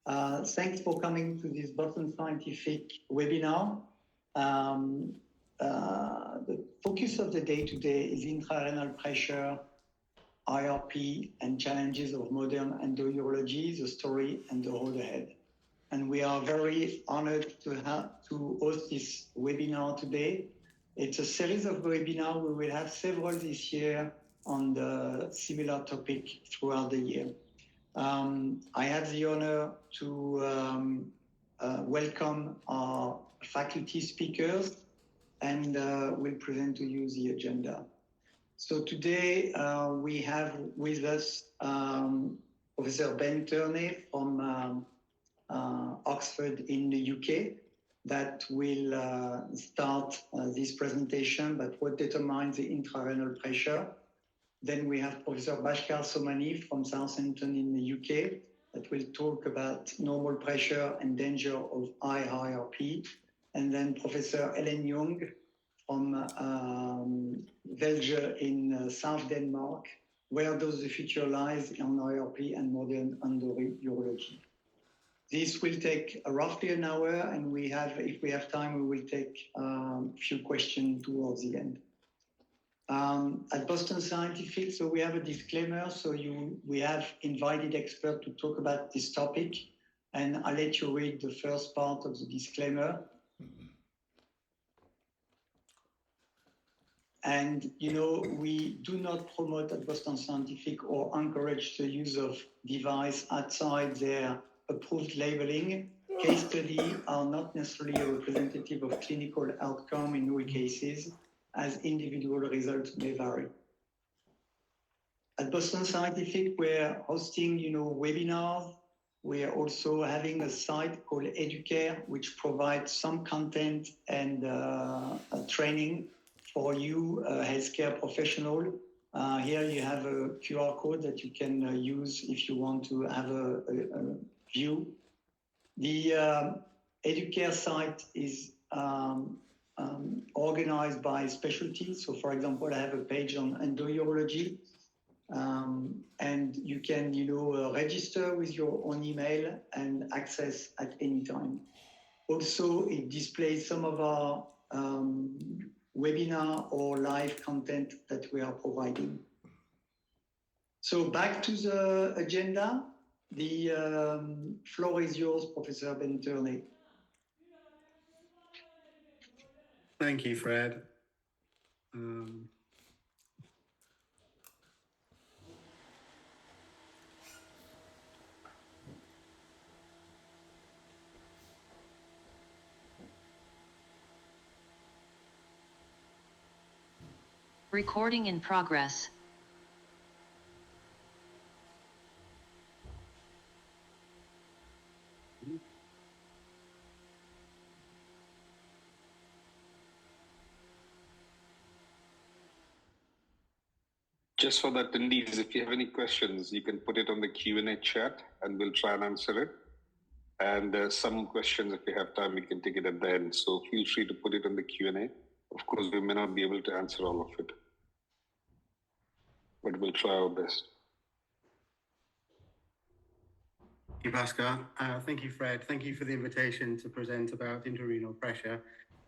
Thanks for coming to this Boston Scientific webinar. The focus of the day today is intrarenal pressure, IRP, and challenges of modern endourology, the story and the road ahead. And we are very honored to host this webinar today. It's a series of webinars. We will have several this year on the similar topic throughout the year. I have the honor to welcome our faculty speakers and will present to you the agenda. So today we have with us Professor Ben Turney from Oxford in the UK that will start this presentation, but what determines the intrarenal pressure. Then we have Professor Bhaskar Somani from Southampton in the UK that will talk about normal pressure and danger of high IRP. And then Professor Ellen Jung from Velge in South Denmark, where does the future lies on IRP and modern endourology. This will take roughly an hour, and if we have time, we will take a few questions towards the end. At Boston Scientific, so we have a disclaimer. So we have invited experts to talk about this topic, and I'll let you read the first part of the disclaimer. And, we do not promote at Boston Scientific or encourage the use of device outside their approved labeling. Case studies are not necessarily a representative of clinical outcome in all cases, as individual results may vary. At Boston Scientific, we're hosting, webinars. We are also having a site called Educare, which provides some content and training for you, healthcare professional. Here you have a QR code that you can use if you want to have a view. The Educare site is organized by specialty. So, for example, I have a page on endourology, and you can, register with your own email and access at any time. Also, it displays some of our webinar or live content that we are providing. So back to the agenda. The floor is yours, Professor Ben Turney. Thank you, Fred. Recording in progress. Just for the attendees, if you have any questions, you can put it on the Q&A chat and we'll try and answer it. And some questions, if we have time, we can take it at the end. So feel free to put it on the Q&A. Of course, we may not be able to answer all of it, but we'll try our best. Thank you, Bhaskar. Thank you, Fred. Thank you for the invitation to present about intrarenal pressure.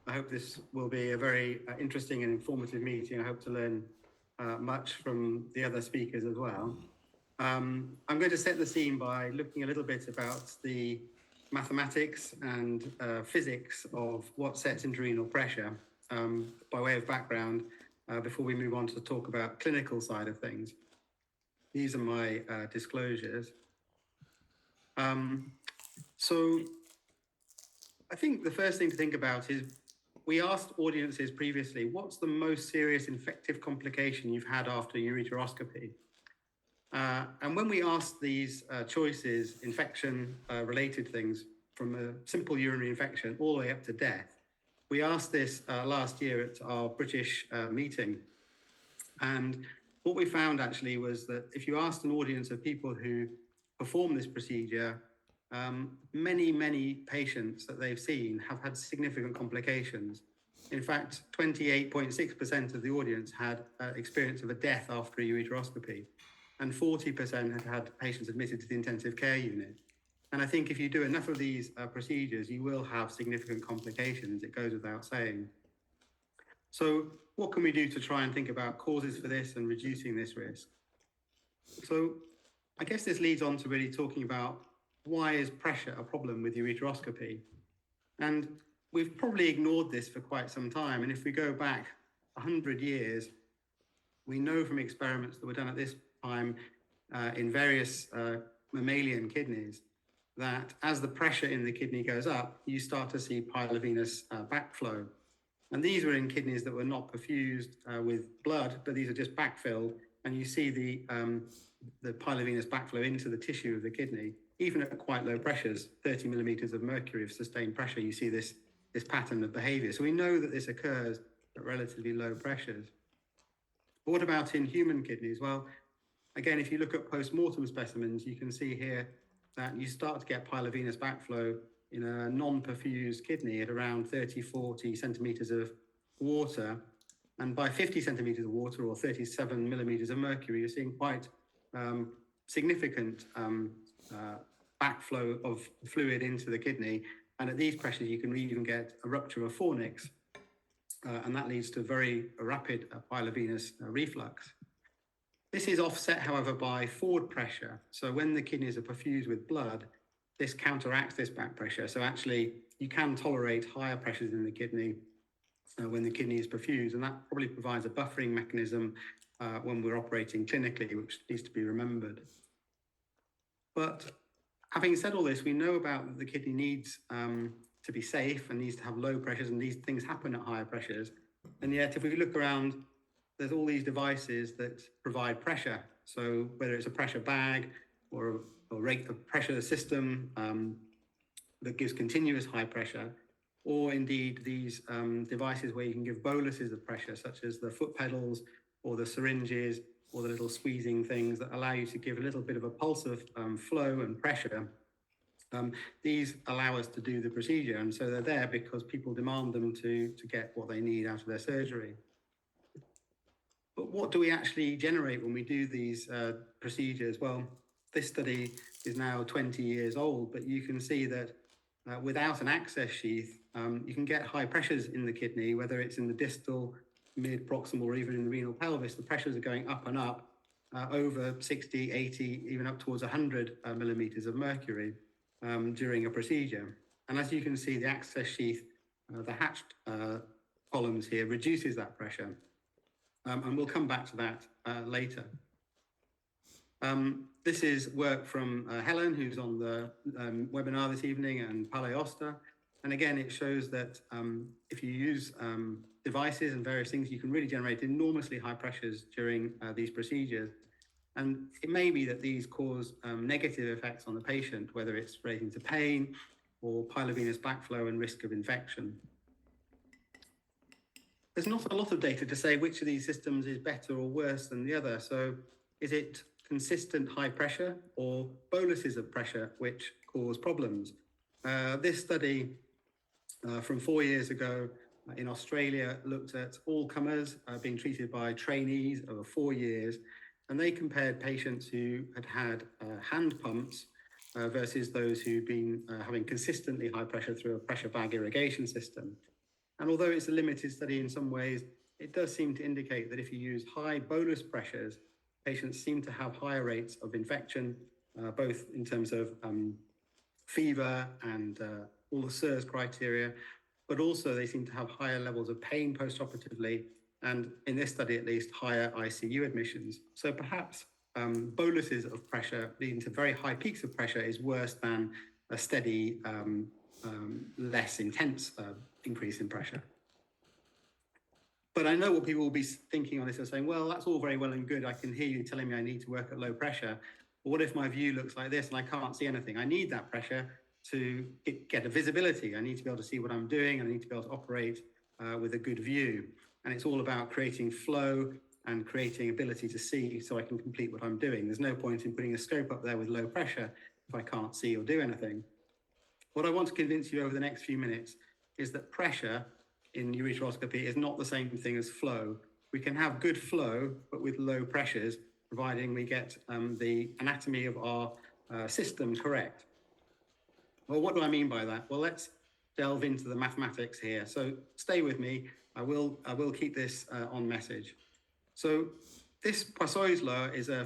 I hope this will be a very interesting and informative meeting. I hope to learn much from the other speakers as well. I'm going to set the scene by looking a little bit about the mathematics and physics of what sets intrarenal pressure by way of background before we move on to talk about clinical side of things. These are my disclosures. So I think the first thing to think about is we asked audiences previously, what's the most serious infective complication you've had after ureteroscopy? And when we asked these choices, infection related things from a simple urinary infection all the way up to death, we asked this last year at our British meeting. And what we found actually was that if you asked an audience of people who perform this procedure, many patients that they've seen have had significant complications. In fact, 28.6% of the audience had experience of a death after a ureteroscopy, and 40% had had patients admitted to the intensive care unit. And I think if you do enough of these procedures, you will have significant complications. It goes without saying. So what can we do to try and think about causes for this and reducing this risk? So I guess this leads on to really talking about why is pressure a problem with ureteroscopy? And we've probably ignored this for quite some time. And if we go back 100 years, we know from experiments that were done at this time in various mammalian kidneys that as the pressure in the kidney goes up, you start to see pilovenous backflow. And these were in kidneys that were not perfused with blood, but these are just backfilled. And you see the pilovenous backflow into the tissue of the kidney, even at quite low pressures, 30 millimeters of mercury of sustained pressure, you see this pattern of behavior. So we know that this occurs at relatively low pressures. But what about in human kidneys? Well, again, if you look at post-mortem specimens, you can see here that you start to get pilovenous backflow in a non-perfused kidney at around 30, 40 centimeters of water. And by 50 centimeters of water or 37 millimeters of mercury, you're seeing quite significant backflow of fluid into the kidney. And at these pressures, you can even get a rupture of fornix. And that leads to very rapid pilovenous reflux. This is offset, however, by forward pressure. So when the kidneys are perfused with blood, this counteracts this back pressure. So actually, you can tolerate higher pressures in the kidney when the kidney is perfused, and that probably provides a buffering mechanism when we're operating clinically, which needs to be remembered. But having said all this, we know about that the kidney needs to be safe and needs to have low pressures, and these things happen at higher pressures. And yet, if we look around, there's all these devices that provide pressure. So whether it's a pressure bag or a pressure system that gives continuous high pressure, or indeed these devices where you can give boluses of pressure, such as the foot pedals or the syringes or the little squeezing things that allow you to give a little bit of a pulse of flow and pressure. These allow us to do the procedure, and so they're there because people demand them to get what they need out of their surgery. But what do we actually generate when we do these procedures? Well, this study is now 20 years old, but you can see that without an access sheath, you can get high pressures in the kidney, whether it's in the distal, mid, proximal, or even in the renal pelvis. The pressures are going up and up over 60, 80, even up towards 100 millimeters of mercury during a procedure. And as you can see, the access sheath, the hatched columns here, reduces that pressure. And we'll come back to that later. This is work from Helen, who's on the webinar this evening, and Pale Oster. And again, it shows that if you use devices and various things, you can really generate enormously high pressures during these procedures. And it may be that these cause negative effects on the patient, whether it's relating to pain or pilovenous backflow and risk of infection. There's not a lot of data to say which of these systems is better or worse than the other. So is it consistent high pressure or boluses of pressure which cause problems? This study from 4 years ago in Australia looked at all comers being treated by trainees over 4 years, and they compared patients who had hand pumps versus those who'd been having consistently high pressure through a pressure bag irrigation system. And although it's a limited study in some ways, it does seem to indicate that if you use high bolus pressures, patients seem to have higher rates of infection, both in terms of fever and all the SIRS criteria, but also they seem to have higher levels of pain postoperatively, and in this study at least, higher ICU admissions. So perhaps boluses of pressure leading to very high peaks of pressure is worse than a steady, less intense increase in pressure. But I know what people will be thinking on this are saying, well, that's all very well and good. I can hear you telling me I need to work at low pressure. But what if my view looks like this and I can't see anything? I need that pressure to get a visibility. I need to be able to see what I'm doing. I need to be able to operate with a good view. And it's all about creating flow and creating ability to see so I can complete what I'm doing. There's no point in putting a scope up there with low pressure if I can't see or do anything. What I want to convince you over the next few minutes is that pressure in ureteroscopy is not the same thing as flow. We can have good flow, but with low pressures, providing we get the anatomy of our system correct. Well, what do I mean by that? Well, let's delve into the mathematics here. So stay with me. I will keep this on message. So this Poisson's law is a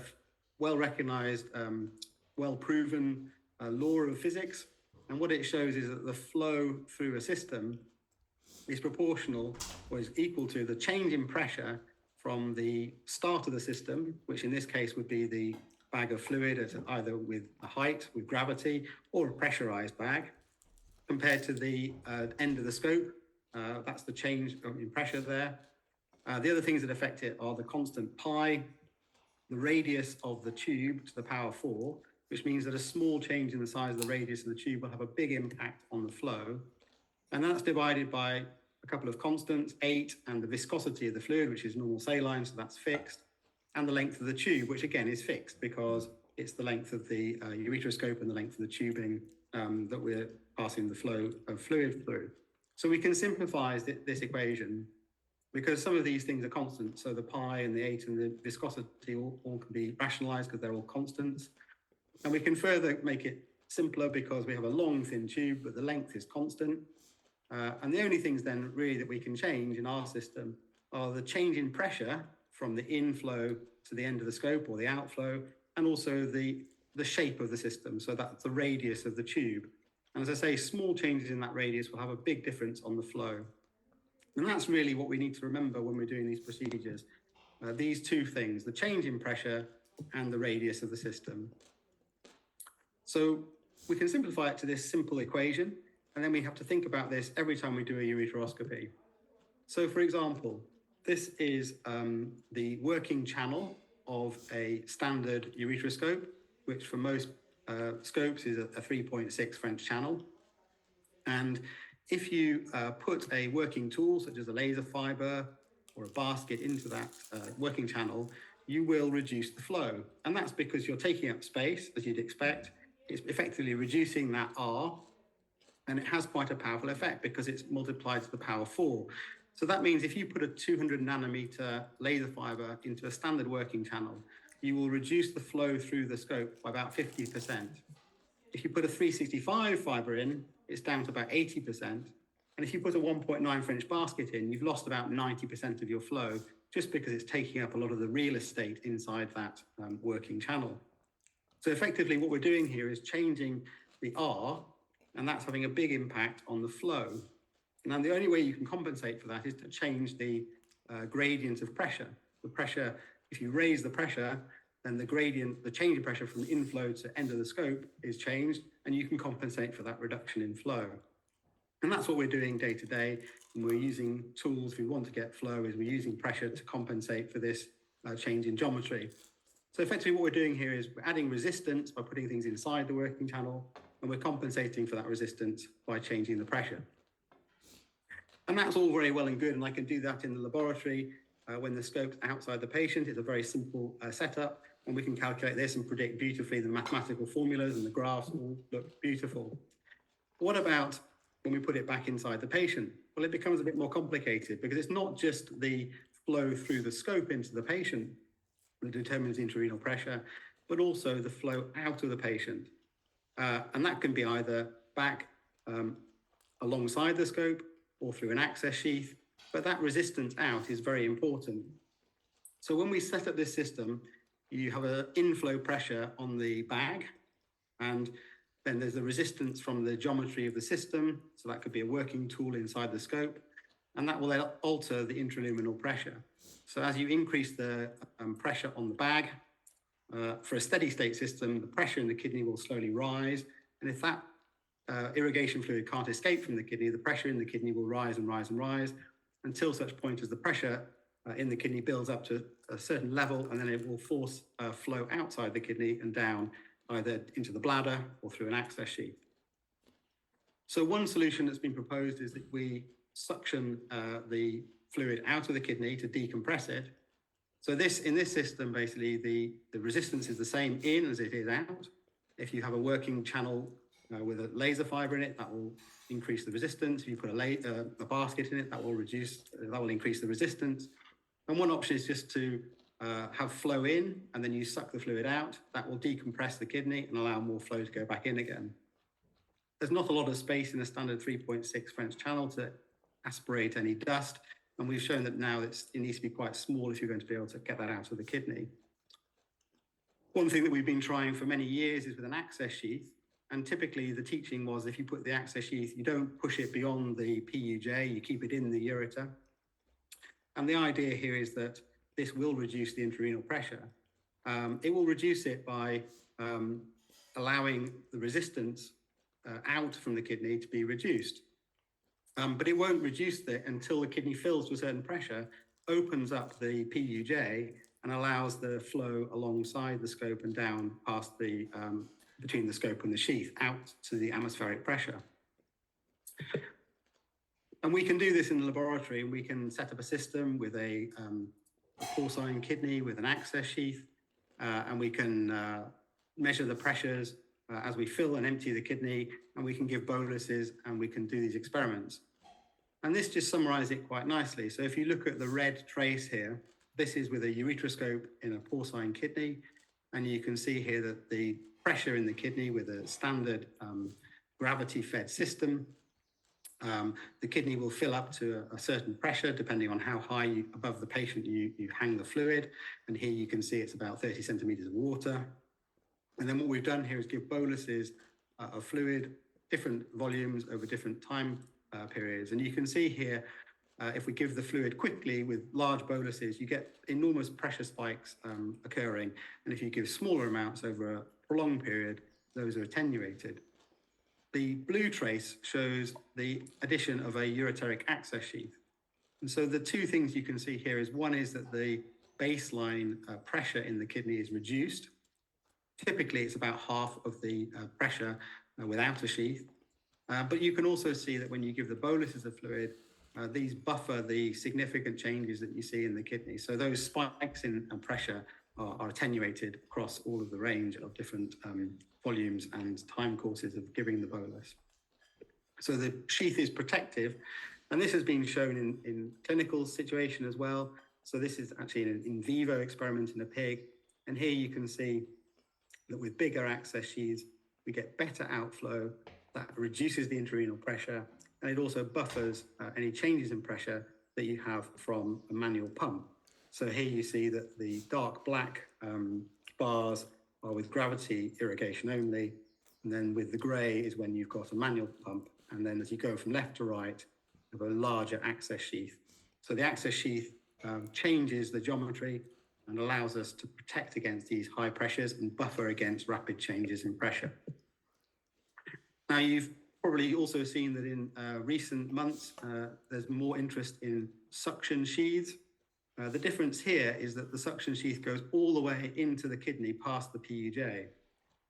well-recognized, well-proven law of physics. And what it shows is that the flow through a system is proportional or is equal to the change in pressure from the start of the system, which in this case would be the bag of fluid at either with a height, with gravity, or a pressurized bag, compared to the end of the scope. That's the change in pressure there. The other things that affect it are the constant pi, the radius of the tube to the power 4, which means that a small change in the size of the radius of the tube will have a big impact on the flow. And that's divided by a couple of constants, 8, and the viscosity of the fluid, which is normal saline, so that's fixed, and the length of the tube, which again is fixed because it's the length of the ureteroscope and the length of the tubing that we're passing the flow of fluid through. So we can simplify this equation because some of these things are constant. So the pi and the 8 and the viscosity all can be rationalized because they're all constants. And we can further make it simpler because we have a long, thin tube, but the length is constant. And the only things then really that we can change in our system are the change in pressure from the inflow to the end of the scope or the outflow, and also the shape of the system. So that's the radius of the tube. And as I say, small changes in that radius will have a big difference on the flow. And that's really what we need to remember when we're doing these procedures. These two things, the change in pressure and the radius of the system. So we can simplify it to this simple equation, and then we have to think about this every time we do a ureteroscopy. So for example, this is the working channel of a standard ureteroscope, which for most scopes is a 3.6 French channel. And if you put a working tool, such as a laser fiber or a basket into that working channel, you will reduce the flow. And that's because you're taking up space, as you'd expect. It's effectively reducing that R, and it has quite a powerful effect because it's multiplied to the power 4. So that means if you put a 200 nanometer laser fiber into a standard working channel, you will reduce the flow through the scope by about 50%. If you put a 365 fiber in, it's down to about 80%. And if you put a 1.9 French basket in, you've lost about 90% of your flow just because it's taking up a lot of the real estate inside that working channel. So effectively what we're doing here is changing the R, and that's having a big impact on the flow. Now, the only way you can compensate for that is to change the gradient of pressure. The pressure, if you raise the pressure, then the gradient, the change in pressure from the inflow to end of the scope is changed, and you can compensate for that reduction in flow. And that's what we're doing day to day. And we're using tools, if we want to get flow, is we're using pressure to compensate for this change in geometry. So effectively what we're doing here is we're adding resistance by putting things inside the working channel, and we're compensating for that resistance by changing the pressure. And that's all very well and good, and I can do that in the laboratory when the scope's outside the patient. It's a very simple setup, and we can calculate this and predict beautifully. The mathematical formulas and the graphs all look beautiful. What about when we put it back inside the patient? Well, it becomes a bit more complicated because it's not just the flow through the scope into the patient that determines the intrarenal pressure, but also the flow out of the patient. And that can be either back alongside the scope or through an access sheath, but that resistance out is very important. So when we set up this system, you have an inflow pressure on the bag, and then there's the resistance from the geometry of the system. So that could be a working tool inside the scope, and that will then alter the intraluminal pressure. So as you increase the pressure on the bag, for a steady state system, the pressure in the kidney will slowly rise. And if that irrigation fluid can't escape from the kidney, the pressure in the kidney will rise and rise and rise until such point as the pressure in the kidney builds up to a certain level, and then it will force flow outside the kidney and down, either into the bladder or through an access sheath. So one solution that's been proposed is that we suction the fluid out of the kidney to decompress it. So in this system, basically, the resistance is the same in as it is out. If you have a working channel with a laser fiber in it, that will increase the resistance. If you put a basket in it, that will increase the resistance. And one option is just to have flow in, and then you suck the fluid out. That will decompress the kidney and allow more flow to go back in again. there's not a lot of space in a standard 3.6 French channel to aspirate any dust. And we've shown that now it needs to be quite small if you're going to be able to get that out of the kidney. One thing that we've been trying for many years is with an access sheath. And typically the teaching was if you put the access sheath, you don't push it beyond the PUJ, you keep it in the ureter. And the idea here is that this will reduce the intrarenal pressure. It will reduce it by allowing the resistance out from the kidney to be reduced. But it won't reduce it until the kidney fills to a certain pressure, opens up the PUJ and allows the flow alongside the scope and down past the, between the scope and the sheath out to the atmospheric pressure. And we can do this in the laboratory. We can set up a system with a porcine kidney with an access sheath, and we can measure the pressures as we fill and empty the kidney, and we can give boluses and we can do these experiments. And this just summarizes it quite nicely. So if you look at the red trace here, this is with a ureteroscope in a porcine kidney, and you can see here that the pressure in the kidney with a standard gravity-fed system, the kidney will fill up to a certain pressure depending on how high above the patient you hang the fluid. And here you can see it's about 30 centimeters of water. And then what we've done here is give boluses of fluid, different volumes over different time periods. And you can see here, if we give the fluid quickly with large boluses, you get enormous pressure spikes occurring. And if you give smaller amounts over a prolonged period, those are attenuated. The blue trace shows the addition of a ureteric access sheath. And so the two things you can see here is one is that the baseline pressure in the kidney is reduced. Typically, it's about half of the pressure without a sheath. But you can also see that when you give the boluses of fluid, these buffer the significant changes that you see in the kidney. So those spikes in pressure are attenuated across all of the range of different volumes and time courses of giving the bolus. So the sheath is protective, and this has been shown in clinical situation as well. So this is actually an in vivo experiment in a pig. And here you can see that with bigger access sheaths, we get better outflow that reduces the intrarenal pressure, and it also buffers any changes in pressure that you have from a manual pump. So here you see that the dark black bars are with gravity irrigation only, and then with the grey is when you've got a manual pump, and then as you go from left to right, you have a larger access sheath. So the access sheath changes the geometry and allows us to protect against these high pressures and buffer against rapid changes in pressure. Now, you've probably also seen that in recent months, there's more interest in suction sheaths. The difference here is that the suction sheath goes all the way into the kidney past the PUJ.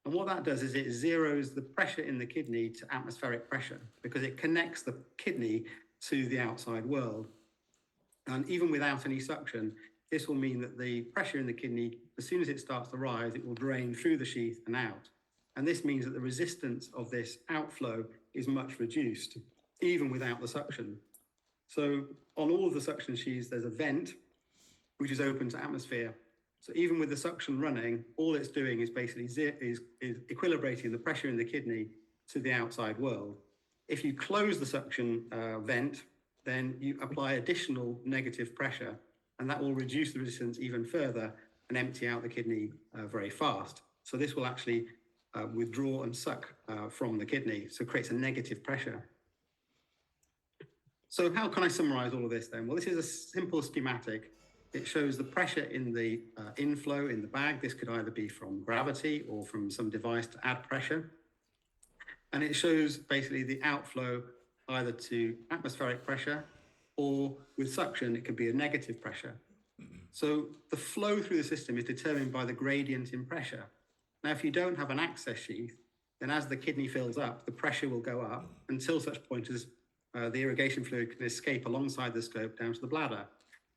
And what that does is it zeroes the pressure in the kidney to atmospheric pressure because it connects the kidney to the outside world. And even without any suction, this will mean that the pressure in the kidney, as soon as it starts to rise, it will drain through the sheath and out. And this means that the resistance of this outflow is much reduced, even without the suction. So on all of the suction sheaths, there's a vent, which is open to atmosphere. So even with the suction running, all it's doing is basically is equilibrating the pressure in the kidney to the outside world. If you close the suction vent, then you apply additional negative pressure, and that will reduce the resistance even further and empty out the kidney very fast. So this will actually withdraw and suck from the kidney, so it creates a negative pressure. So how can I summarize all of this then? Well, this is a simple schematic. It shows the pressure in the inflow in the bag. This could either be from gravity or from some device to add pressure. And it shows basically the outflow either to atmospheric pressure or with suction, it could be a negative pressure. So the flow through the system is determined by the gradient in pressure. Now, if you don't have an access sheath, then as the kidney fills up, the pressure will go up until such point as the irrigation fluid can escape alongside the scope down to the bladder.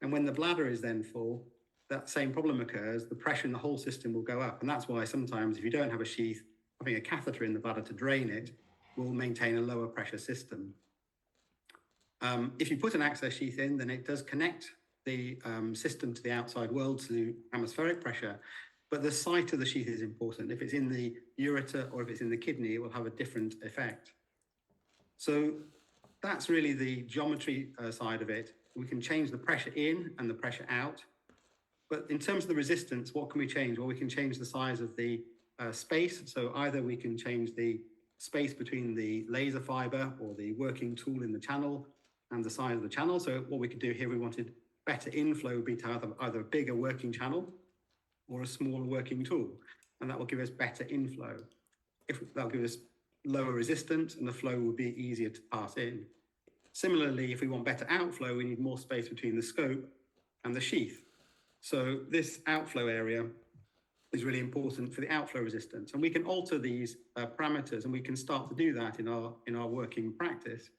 And when the bladder is then full, that same problem occurs, the pressure in the whole system will go up. And that's why sometimes if you don't have a sheath, having a catheter in the bladder to drain it will maintain a lower pressure system. If you put an access sheath in, then it does connect the system to the outside world to atmospheric pressure, but the site of the sheath is important. If it's in the ureter or if it's in the kidney, it will have a different effect. So that's really the geometry side of it. We can change the pressure in and the pressure out. But in terms of the resistance, what can we change? Well, we can change the size of the space. So either we can change the space between the laser fiber or the working tool in the channel and the size of the channel. So what we could do here, we wanted better inflow would be to have either a bigger working channel or a smaller working tool. And that will give us better inflow. That'll give us lower resistance and the flow will be easier to pass in. Similarly, if we want better outflow, we need more space between the scope and the sheath. So this outflow area is really important for the outflow resistance. And we can alter these parameters and we can start to do that in our working practice.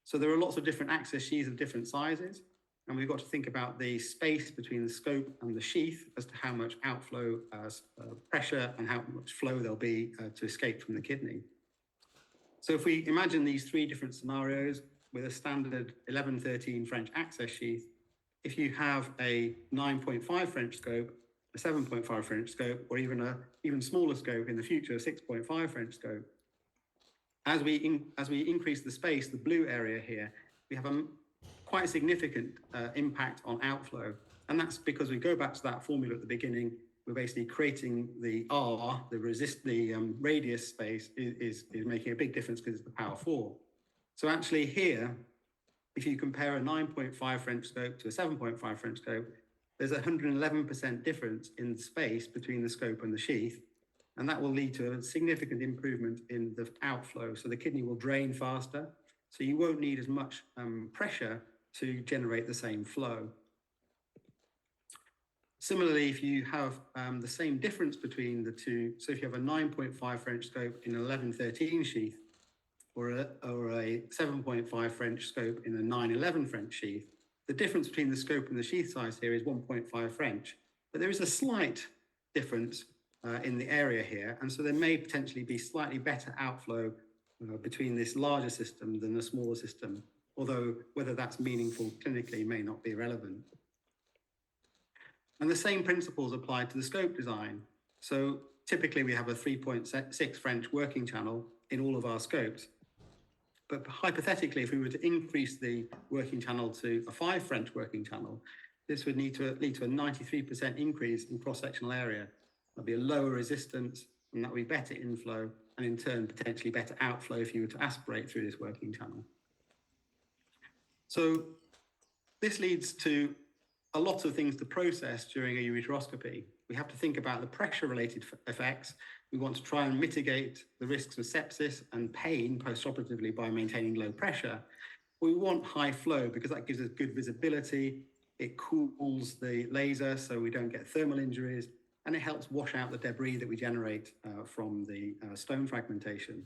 So there are lots of different access sheaths of different sizes. And we've got to think about the space between the scope and the sheath as to how much outflow pressure and how much flow there'll be to escape from the kidney. So if we imagine these three different scenarios with a standard 11-13 French access sheath, if you have a 9.5 French scope, a 7.5 French scope, or even a even smaller scope in the future, a 6.5 French scope, as we increase the space, the blue area here, we have a quite significant impact on outflow. And that's because we go back to that formula at the beginning. We're basically creating the R, the radius space is making a big difference because it's the power 4. So actually here, if you compare a 9.5 French scope to a 7.5 French scope, there's a 111% difference in space between the scope and the sheath. And that will lead to a significant improvement in the outflow. So the kidney will drain faster. So you won't need as much pressure to generate the same flow. Similarly, if you have the same difference between the two, so if you have a 9.5 French scope in an 11-13 sheath, or a 7.5 French scope in a 9-11 French sheath, the difference between the scope and the sheath size here is 1.5 French. But there is a slight difference in the area here, and so there may potentially be slightly better outflow between this larger system than the smaller system, although whether that's meaningful clinically may not be relevant. And the same principles apply to the scope design. So typically we have a 3.6 French working channel in all of our scopes. But hypothetically, if we were to increase the working channel to a 5 French working channel, this would lead to a 93% increase in cross-sectional area. There'll be a lower resistance, and that would be better inflow, and in turn, potentially better outflow if you were to aspirate through this working channel. So this leads to a lot of things to process during a ureteroscopy. We have to think about the pressure-related effects. We want to try and mitigate the risks of sepsis and pain postoperatively by maintaining low pressure. We want high flow because that gives us good visibility. It cools the laser so we don't get thermal injuries, and it helps wash out the debris that we generate from the stone fragmentation.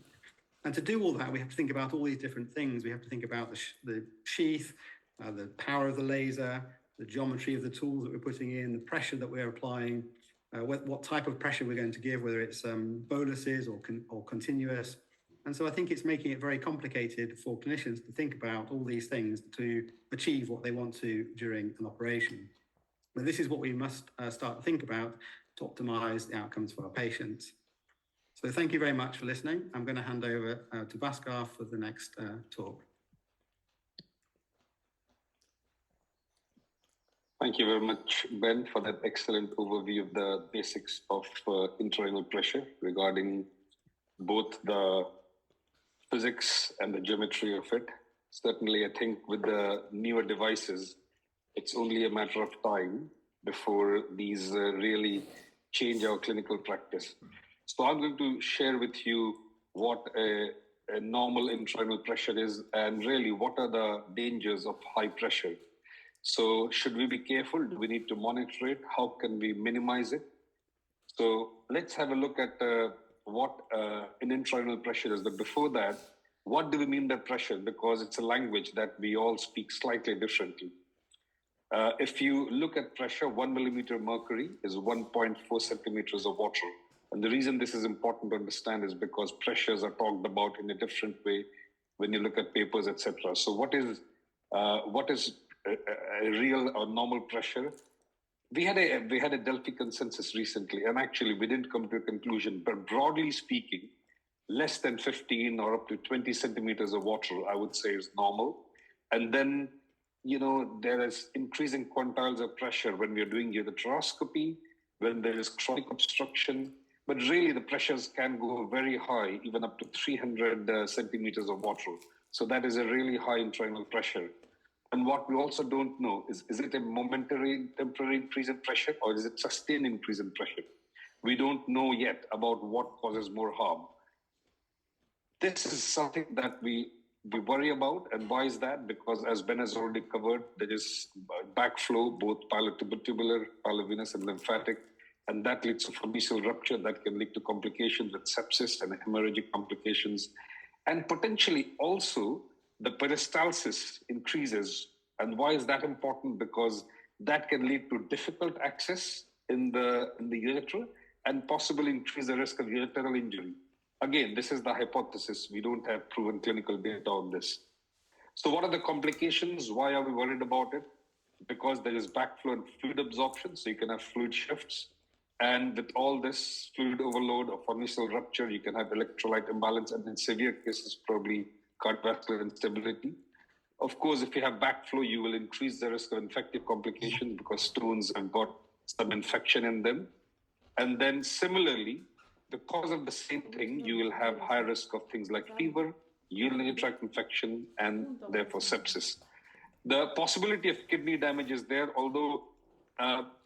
And to do all that, we have to think about all these different things. We have to think about the sheath, the power of the laser, the geometry of the tools that we're putting in, the pressure that we're applying, what type of pressure we're going to give, whether it's boluses or continuous. And so I think it's making it very complicated for clinicians to think about all these things to achieve what they want to during an operation. But this is what we must start to think about to optimize the outcomes for our patients. So thank you very much for listening. I'm going to hand over to Bhaskar for the next talk. Thank you very much, Ben, for that excellent overview of the basics of intrarenal pressure regarding both the physics and the geometry of it. Certainly, I think with the newer devices, it's only a matter of time before these really change our clinical practice. So I'm going to share with you what a normal intrarenal pressure is and really what are the dangers of high pressure. So should we be careful? Do we need to monitor it? How can we minimize it? So let's have a look at what an intrarenal pressure is. But before that, what do we mean by pressure? Because it's a language that we all speak slightly differently. If you look at pressure, 1 millimeter mercury is 1.4 centimeters of water. And the reason this is important to understand is because pressures are talked about in a different way when you look at papers, etc. So what is a real or normal pressure? We had a Delphi consensus recently, and actually we didn't come to a conclusion. But broadly speaking, less than 15 or up to 20 centimeters of water, I would say, is normal. And then, there is increasing quantiles of pressure when we are doing ureteroscopy, when there is chronic obstruction. But really, the pressures can go very high, even up to 300 centimeters of water. So that is a really high intrarenal pressure. And what we also don't know is it a momentary, temporary increase in pressure, or is it sustained increase in pressure? We don't know yet about what causes more harm. This is something that we worry about. And why is that? Because as Ben has already covered, there is backflow, both tubular, pilovenous, and lymphatic. And that leads to formical rupture that can lead to complications with sepsis and hemorrhagic complications. And potentially also the peristalsis increases. And why is that important? Because that can lead to difficult access in the ureter and possibly increase the risk of ureteral injury. Again, this is the hypothesis. We don't have proven clinical data on this. So what are the complications? Why are we worried about it? Because there is backflow and fluid absorption, so you can have fluid shifts. And with all this fluid overload or formical rupture, you can have electrolyte imbalance, and in severe cases, probably cardiovascular instability. Of course, if you have backflow, you will increase the risk of infective complications because stones have got some infection in them. And then similarly, because of the same thing, you will have high risk of things like fever, urinary tract infection, and therefore sepsis. The possibility of kidney damage is there, although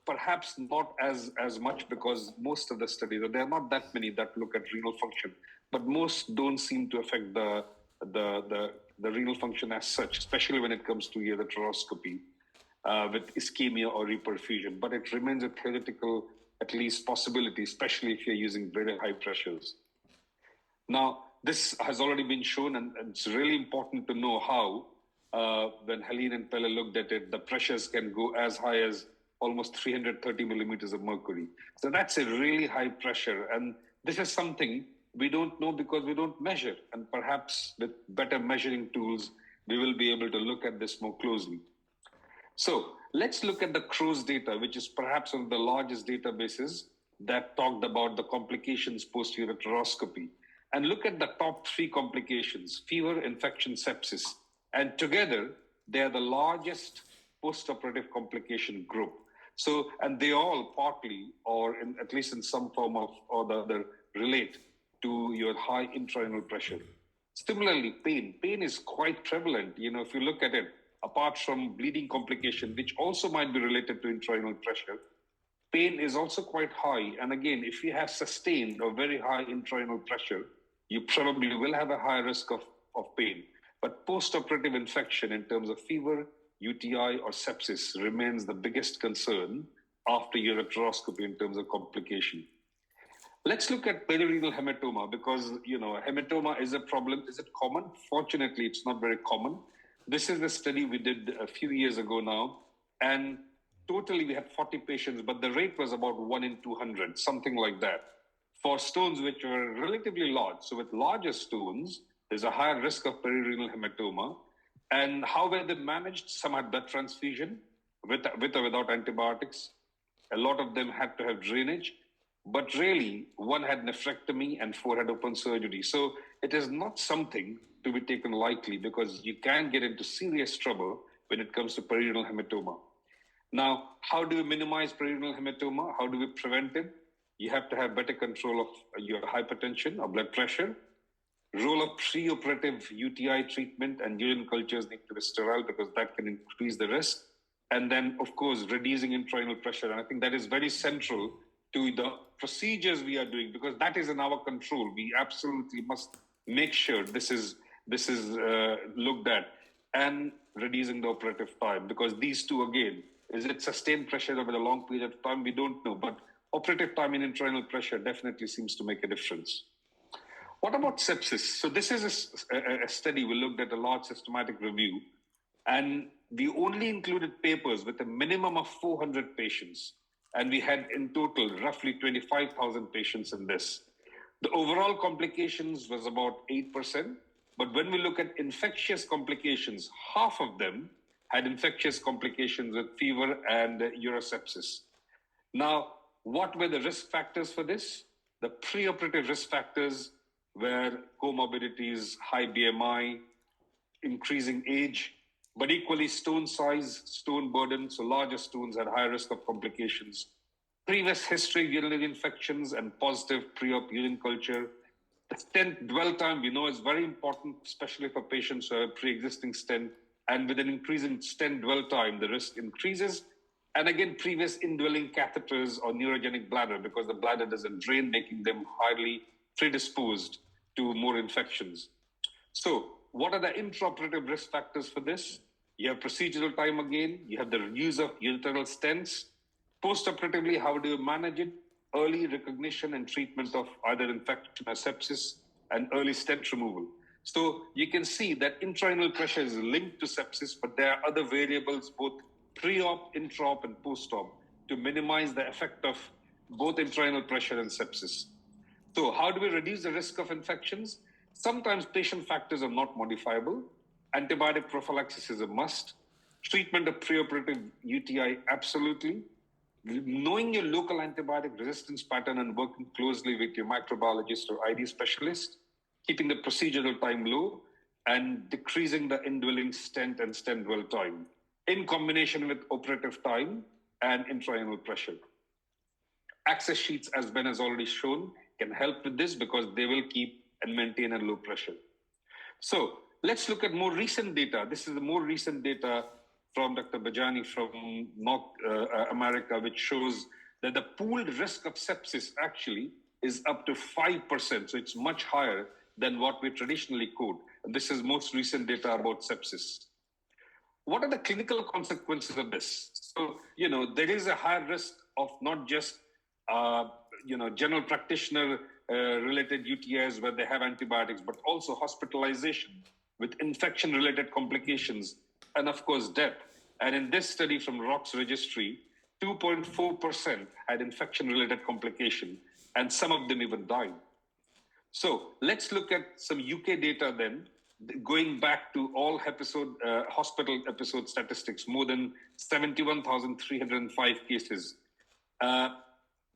perhaps not as much, because most of the studies, there are not that many that look at renal function, but most don't seem to affect the renal function as such, especially when it comes to ureteroscopy with ischemia or reperfusion. But it remains a theoretical, at least, possibility, especially if you're using very high pressures. Now, this has already been shown, and it's really important to know how, when Helene and Pelle looked at it, the pressures can go as high as almost 330 millimeters of mercury. So that's a really high pressure. And this is something we don't know because we don't measure. And perhaps with better measuring tools, we will be able to look at this more closely. So let's look at the CROWS data, which is perhaps one of the largest databases that talked about the complications post-ureteroscopy. And look at the top 3 complications: fever, infection, sepsis. And together, they are the largest post-operative complication group. So, and they all partly, or at least in some form or the other, relate to your high intrarenal pressure. Similarly, pain. Pain is quite prevalent. If you look at it, apart from bleeding complication, which also might be related to intrarenal pressure, pain is also quite high. And again, if you have sustained or very high intrarenal pressure, you probably will have a high risk of pain. But post-operative infection in terms of fever, UTI, or sepsis remains the biggest concern after ureteroscopy in terms of complication. Let's look at perirenal hematoma, because, hematoma is a problem. Is it common? Fortunately, it's not very common. This is a study we did a few years ago now, and totally we had 40 patients, but the rate was about 1 in 200, something like that, for stones which were relatively large. So with larger stones, there's a higher risk of perirenal hematoma. And how were they managed? Some had blood transfusion with or without antibiotics. A lot of them had to have drainage, but really 1 had nephrectomy and 4 had open surgery. So it is not something to be taken lightly, because you can get into serious trouble when it comes to perirenal hematoma. Now, how do we minimize perirenal hematoma? How do we prevent it? You have to have better control of your hypertension or blood pressure. Role of preoperative UTI treatment and urine cultures need to be sterile, because that can increase the risk. And then, of course, reducing intrarenal pressure. And I think that is very central to the procedures we are doing, because that is in our control. We absolutely must make sure this is looked at, and reducing the operative time, because these two, again, is it sustained pressure over a long period of time? We don't know, but operative time in intrarenal pressure definitely seems to make a difference. What about sepsis? So this is a study. We looked at a large systematic review, and we only included papers with a minimum of 400 patients. And we had in total roughly 25,000 patients in this. The overall complications was about 8%. But when we look at infectious complications, half of them had infectious complications with fever and urosepsis. Now, what were the risk factors for this? The preoperative risk factors where comorbidities, high BMI, increasing age, but equally stone size, stone burden, so larger stones had higher risk of complications. Previous history of urinary infections and positive pre-op urine culture. The stent dwell time, we know, is very important, especially for patients who have pre-existing stent. And with an increasing stent dwell time, the risk increases. And again, previous indwelling catheters or neurogenic bladder, because the bladder doesn't drain, making them highly predisposed to more infections. So what are the intraoperative risk factors for this? You have procedural time again, you have the use of ureteral stents. Postoperatively, how do you manage it? Early recognition and treatment of either infection or sepsis, and early stent removal. So you can see that intrarenal pressure is linked to sepsis, but there are other variables, both pre-op, intra-op, and post-op, to minimize the effect of both intrarenal pressure and sepsis. So how do we reduce the risk of infections? Sometimes patient factors are not modifiable. Antibiotic prophylaxis is a must. Treatment of preoperative UTI, absolutely. Knowing your local antibiotic resistance pattern and working closely with your microbiologist or ID specialist, keeping the procedural time low, and decreasing the indwelling stent and stent dwell time in combination with operative time and intrarenal pressure. Access sheets, as Ben has already shown, can help with this because they will keep and maintain a low pressure. So let's look at more recent data. This is the more recent data from Dr. Bajani from North America, which shows that the pooled risk of sepsis actually is up to 5%. So it's much higher than what we traditionally quote. And this is most recent data about sepsis. What are the clinical consequences of this? So, there is a higher risk of not just, general practitioner related UTIs where they have antibiotics, but also hospitalization with infection-related complications, and of course, death. And in this study from ROC's registry, 2.4% had infection-related complication, and some of them even died. So let's look at some UK data then, going back to all hospital episode statistics, more than 71,305 cases.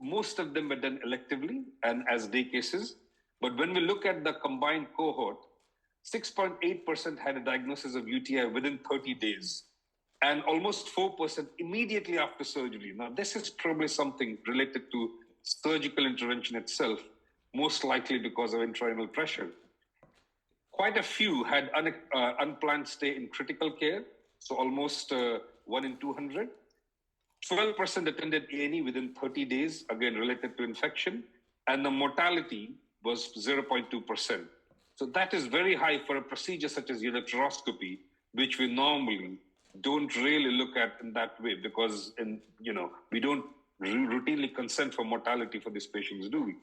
Most of them were done electively and as day cases. But when we look at the combined cohort, 6.8% had a diagnosis of UTI within 30 days, and almost 4% immediately after surgery. Now, this is probably something related to surgical intervention itself, most likely because of intrarenal pressure. Quite a few had unplanned stay in critical care, so almost 1 in 200. 12% attended A&E within 30 days, again related to infection, and the mortality was 0.2%. So that is very high for a procedure such as ureteroscopy, which we normally don't really look at in that way because, we don't routinely consent for mortality for these patients, do we?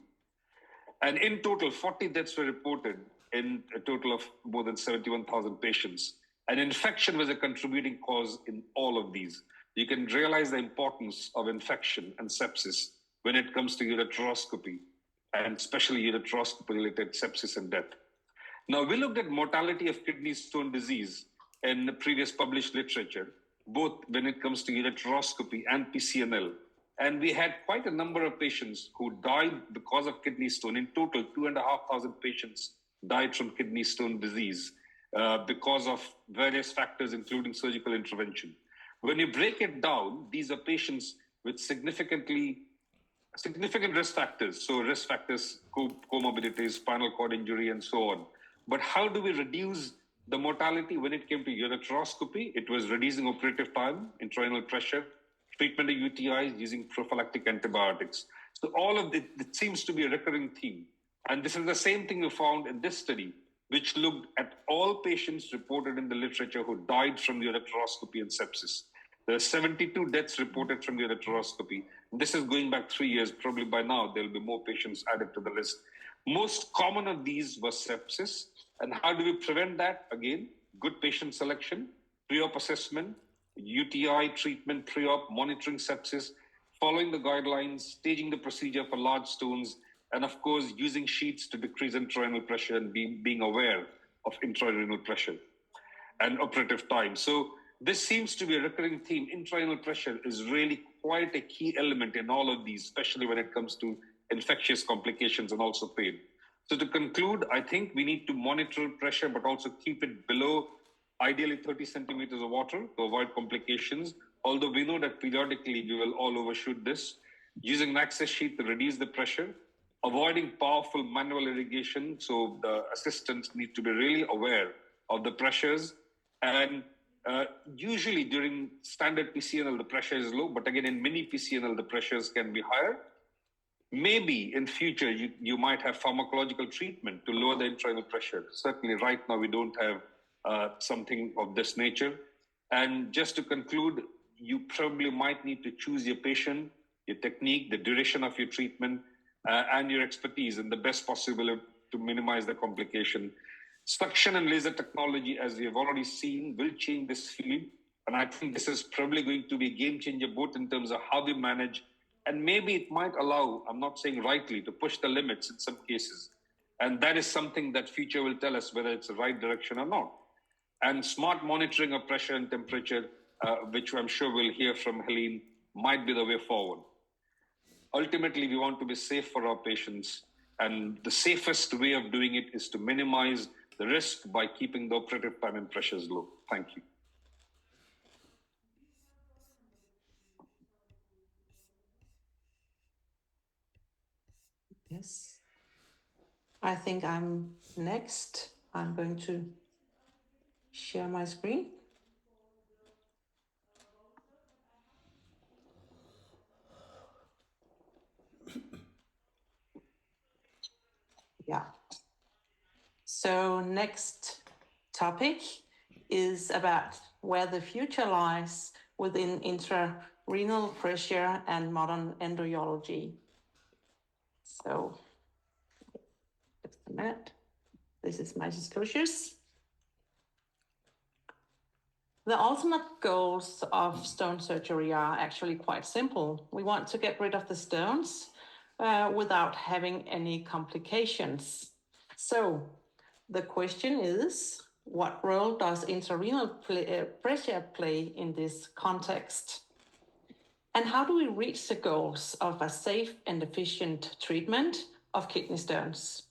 And in total, 40 deaths were reported in a total of more than 71,000 patients. And infection was a contributing cause in all of these. You can realize the importance of infection and sepsis when it comes to ureteroscopy, and especially ureteroscopy-related sepsis and death. Now, we looked at mortality of kidney stone disease in the previous published literature, both when it comes to ureteroscopy and PCNL. And we had quite a number of patients who died because of kidney stone. In total, 2,500 patients died from kidney stone disease because of various factors, including surgical intervention. When you break it down, these are patients with significant risk factors. So risk factors, comorbidities, spinal cord injury, and so on. But how do we reduce the mortality when it came to ureteroscopy? It was reducing operative time, intrarenal pressure, treatment of UTIs using prophylactic antibiotics. So all of it seems to be a recurring theme. And this is the same thing we found in this study, which looked at all patients reported in the literature who died from ureteroscopy and sepsis. There are 72 deaths reported from ureteroscopy. This is going back 3 years. Probably by now, there will be more patients added to the list. Most common of these was sepsis. And how do we prevent that? Again, good patient selection, pre-op assessment, UTI treatment, pre-op, monitoring sepsis, following the guidelines, staging the procedure for large stones, and of course, using sheets to decrease intrarenal pressure and being aware of intrarenal pressure and operative time. So this seems to be a recurring theme. Intrarenal pressure is really quite a key element in all of these, especially when it comes to infectious complications and also pain. So to conclude, I think we need to monitor pressure, but also keep it below, ideally 30 centimeters of water to avoid complications. Although we know that periodically we will all overshoot this. Using an access sheet to reduce the pressure, avoiding powerful manual irrigation. So the assistants need to be really aware of the pressures. And usually during standard PCNL, the pressure is low, but again, in mini PCNL, the pressures can be higher. Maybe in future, you might have pharmacological treatment to lower the intrarenal pressure. Certainly right now, we don't have something of this nature. And just to conclude, you probably might need to choose your patient, your technique, the duration of your treatment, and your expertise in the best possible to minimize the complication. Suction and laser technology, as we have already seen, will change this field. And I think this is probably going to be a game changer, both in terms of how we manage, and maybe it might allow, I'm not saying rightly, to push the limits in some cases. And that is something that future will tell us whether it's the right direction or not. And smart monitoring of pressure and temperature, which I'm sure we'll hear from Helene, might be the way forward. Ultimately, we want to be safe for our patients. And the safest way of doing it is to minimize the risk by keeping the operative time and pressures low. Thank you. Yes. I think I'm next. I'm going to share my screen. Yeah. So next topic is about where the future lies within intrarenal pressure and modern endourology. So just a minute. This is my disclosures. The ultimate goals of stone surgery are actually quite simple. We want to get rid of the stones without having any complications. So the question is, what role does intrarenal pressure play in this context? And how do we reach the goals of a safe and efficient treatment of kidney stones?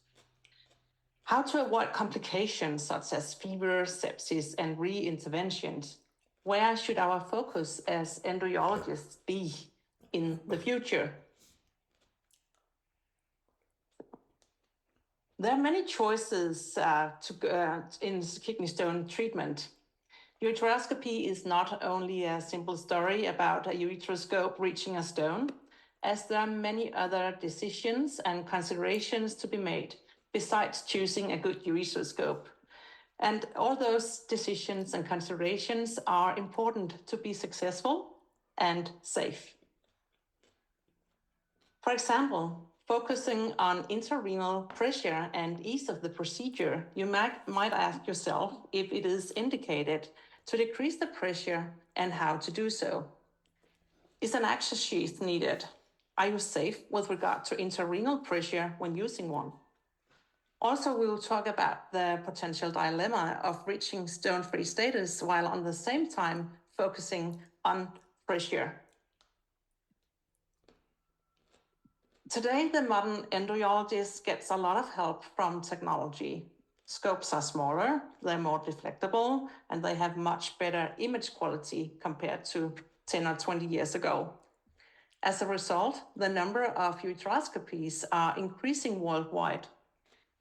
How to avoid complications such as fever, sepsis, and re-interventions? Where should our focus as endourologists be in the future? There are many choices in kidney stone treatment. Ureteroscopy is not only a simple story about a ureteroscope reaching a stone, as there are many other decisions and considerations to be made besides choosing a good ureteroscope. And all those decisions and considerations are important to be successful and safe. For example, focusing on intrarenal pressure and ease of the procedure, you might ask yourself if it is indicated to decrease the pressure and how to do so. Is an access sheath needed? Are you safe with regard to intrarenal pressure when using one? Also, we will talk about the potential dilemma of reaching stone-free status while on the same time focusing on pressure. Today, the modern endourologist gets a lot of help from technology. Scopes are smaller, they're more deflectable, and they have much better image quality compared to 10 or 20 years ago. As a result, the number of ureteroscopies are increasing worldwide,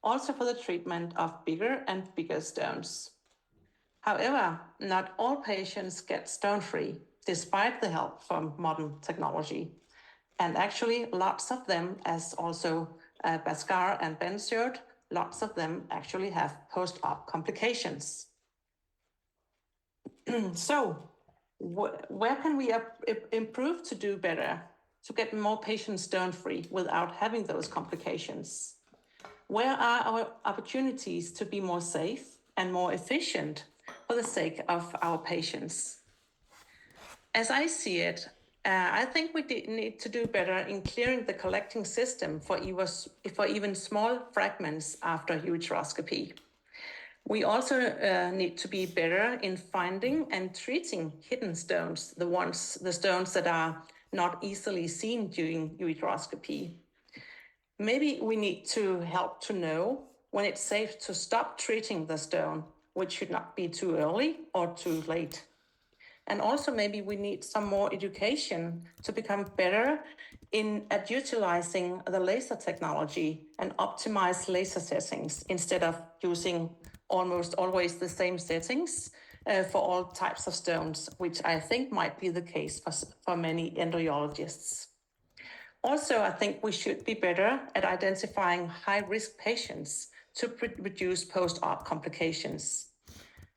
also for the treatment of bigger and bigger stones. However, not all patients get stone-free, despite the help from modern technology. And actually, lots of them, as also Bhaskar and Ben showed, lots of them actually have post-op complications. So, where can we improve to do better, to get more patients stone-free without having those complications? Where are our opportunities to be more safe and more efficient for the sake of our patients? As I see it, I think we need to do better in clearing the collecting system for even small fragments after ureteroscopy. We also need to be better in finding and treating hidden stones, the stones that are not easily seen during ureteroscopy. Maybe we need to help to know when it's safe to stop treating the stone, which should not be too early or too late. And also maybe we need some more education to become better at utilizing the laser technology and optimize laser settings instead of using almost always the same settings for all types of stones, which I think might be the case for many endourologists. Also, I think we should be better at identifying high-risk patients to reduce post-op complications.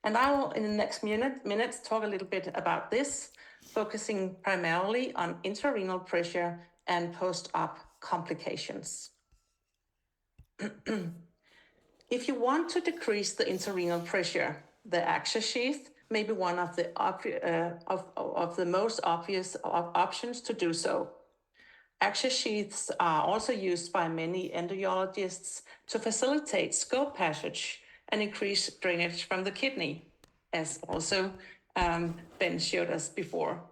And I will, in the next minutes, talk a little bit about this, focusing primarily on intrarenal pressure and post-op complications. If you want to decrease the intrarenal pressure, the access sheath may be one of the most obvious options to do so. Access sheaths are also used by many endourologists to facilitate scope passage and increase drainage from the kidney, as also Ben showed us before.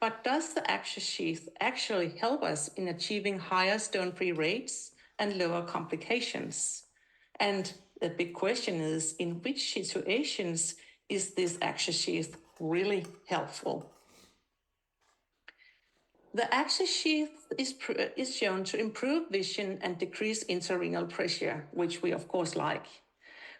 But does the access sheath actually help us in achieving higher stone-free rates and lower complications? And the big question is, in which situations is this access sheath really helpful? The access sheath is shown to improve vision and decrease intrarenal pressure, which we of course like.